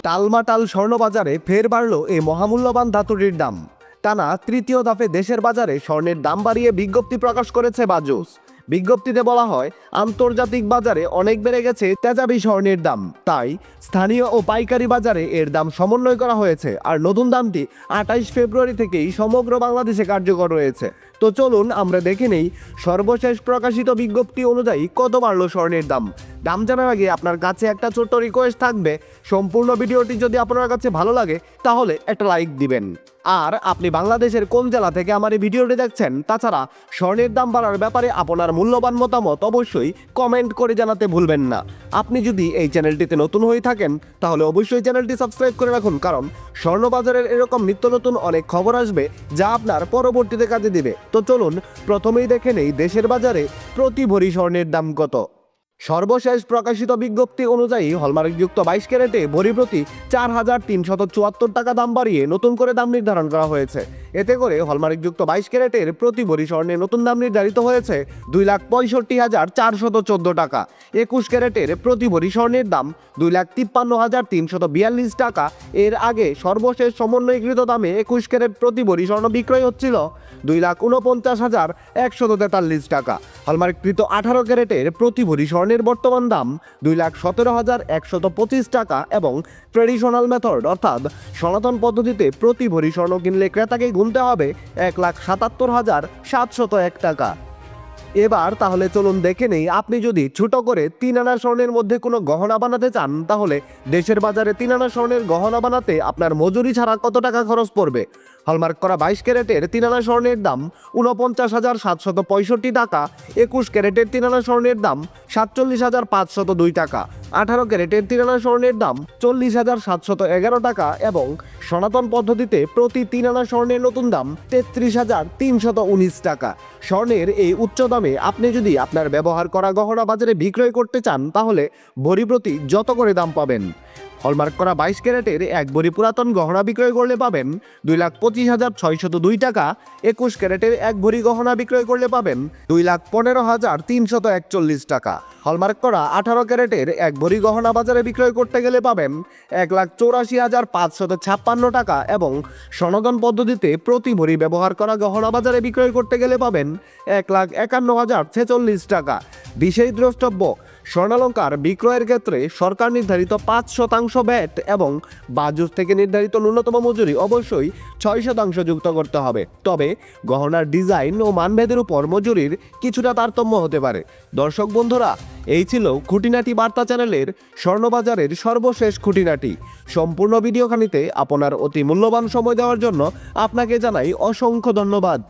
টালমাটাল স্বর্ণবাজারে ফের বাড়ল এই মহামূল্যবান ধাতুটির দাম। টানা তৃতীয় দফে দেশের বাজারে স্বর্ণের দাম বাড়িয়ে বিজ্ঞপ্তি প্রকাশ করেছে বাজুস। বিজ্ঞপ্তিতে বলা হয়, আন্তর্জাতিক বাজারে অনেক বেড়ে গেছে তেজাবি স্বর্ণের দাম, তাই স্থানীয় ও পাইকারি বাজারে এর দাম সমন্বয় করা হয়েছে। আর নতুন দামটি 28 ফেব্রুয়ারি থেকেই সমগ্র বাংলাদেশে কার্যকর রয়েছে। তো চলুন আমরা দেখে নেই সর্বশেষ প্রকাশিত বিজ্ঞপ্তি অনুযায়ী কত বাড়ল স্বর্ণের দাম। দাম জানার আগে আপনার কাছে একটা ছোট্ট রিকোয়েস্ট থাকবে, সম্পূর্ণ ভিডিওটি যদি আপনার কাছে ভালো লাগে তাহলে একটা লাইক দিবেন। আর আপনি বাংলাদেশের কোন জেলা থেকে আমার এই ভিডিওটি দেখছেন, তাছাড়া স্বর্ণের দাম বাড়ার ব্যাপারে আপনার মূল্যবান মতামত অবশ্যই কমেন্ট করে জানাতে ভুলবেন না। আপনি যদি এই চ্যানেলটিতে নতুন হয়ে থাকেন তাহলে অবশ্যই চ্যানেলটি সাবস্ক্রাইব করে রাখুন, কারণ স্বর্ণবাজারের এরকম নিত্য নতুন অনেক খবর আসবে যা আপনার পরবর্তীতে কাজে দিবে। তো চলুন প্রথমেই দেখে নেই দেশের বাজারে প্রতি ভরি স্বর্ণের দাম কত। সর্বশেষ প্রকাশিত বিজ্ঞপ্তি অনুযায়ী হলমার্কযুক্ত 22 ক্যারেটে ভরি প্রতি 4,374 টাকা দাম বাড়িয়ে নতুন করে দাম নির্ধারণ করা হয়েছে। এতে করে হলমার্কযুক্ত 22 ক্যারেটের প্রতি ভরি স্বর্ণের নতুন দাম নির্ধারিত হয়েছে 2,65,414 টাকা। 21 ক্যারেটের প্রতি ভরি স্বর্ণের দাম 2,53,342 টাকা। এর আগে সর্বশেষ সমন্বয়কৃত দামে 21 ক্যারেট প্রতি ভরি স্বর্ণ বিক্রয় হচ্ছিল 2,49,143 টাকা। হলমার্ককৃত 18 ক্যারেটের প্রতি ভরি স্বর্ণের বর্তমান দাম 2,17,125 টাকা এবং ট্রেডিশনাল মেথড অর্থাৎ সনাতন পদ্ধতিতে প্রতি ভরি স্বর্ণ কিনলে ক্রেতাকে গুনতে হবে 1,77,701 টাকা। এবার তাহলে চলুন দেখে নেই, আপনি যদি ছোট করে 3 আনা স্বর্ণের মধ্যে কোনো গহনা বানাতে চান তাহলে দেশের বাজারে 3 আনা স্বর্ণের গহনা বানাতে আপনার মজুরি ছাড়া কত টাকা খরচ পড়বে। হলমার্ক করা 22 ক্যারেটের 3 আনা স্বর্ণের দাম 49,765 টাকা। 21 ক্যারেটের 3 আনা স্বর্ণের দাম 47,502 টাকা। 18 ক্যারেটের 3 আনা স্বর্ণের দাম 40,711 টাকা এবং সনাতন পদ্ধতিতে প্রতি 3 আনা স্বর্ণের নতুন দাম 33,319 টাকা। স্বর্ণের এই উচ্চ দামে আপনি যদি আপনার ব্যবহার করা গহনা বাজারে বিক্রয় করতে চান তাহলে ভরি প্রতি যত করে দাম পাবেন। হলমার্ক করা 22 ক্যারেটের এক ভরি পুরাতন গহনা বিক্রয় করলে পাবেন 2,25,602 টাকা। 21 ক্যারেটের এক ভরি গহনা বিক্রয় করলে পাবেন 2,15,341 টাকা। হলমার্ক করা 18 ক্যারেটের এক ভরি গহনা বাজারে বিক্রয় করতে গেলে পাবেন 1,84,556 টাকা এবং সনাতন পদ্ধতিতে প্রতি ভরি ব্যবহার করা গহনা বাজারে বিক্রয় করতে গেলে পাবেন 1,51,046 টাকা। বিশেষ দ্রষ্টব্য, স্বর্ণালঙ্কার বিক্রয়ের ক্ষেত্রে সরকার নির্ধারিত 5% ভ্যাট এবং বাজুস থেকে নির্ধারিত ন্যূনতম মজুরি অবশ্যই 6% যুক্ত করতে হবে। তবে গহনার ডিজাইন ও মানভেদের উপর মজুরির কিছুটা তারতম্য হতে পারে। দর্শক বন্ধুরা, এই ছিল খুঁটিনাটি বার্তা চ্যানেলের স্বর্ণবাজারের সর্বশেষ খুঁটিনাটি। সম্পূর্ণ ভিডিওখানিতে আপনার অতি মূল্যবান সময় দেওয়ার জন্য আপনাকে জানাই অসংখ্য ধন্যবাদ।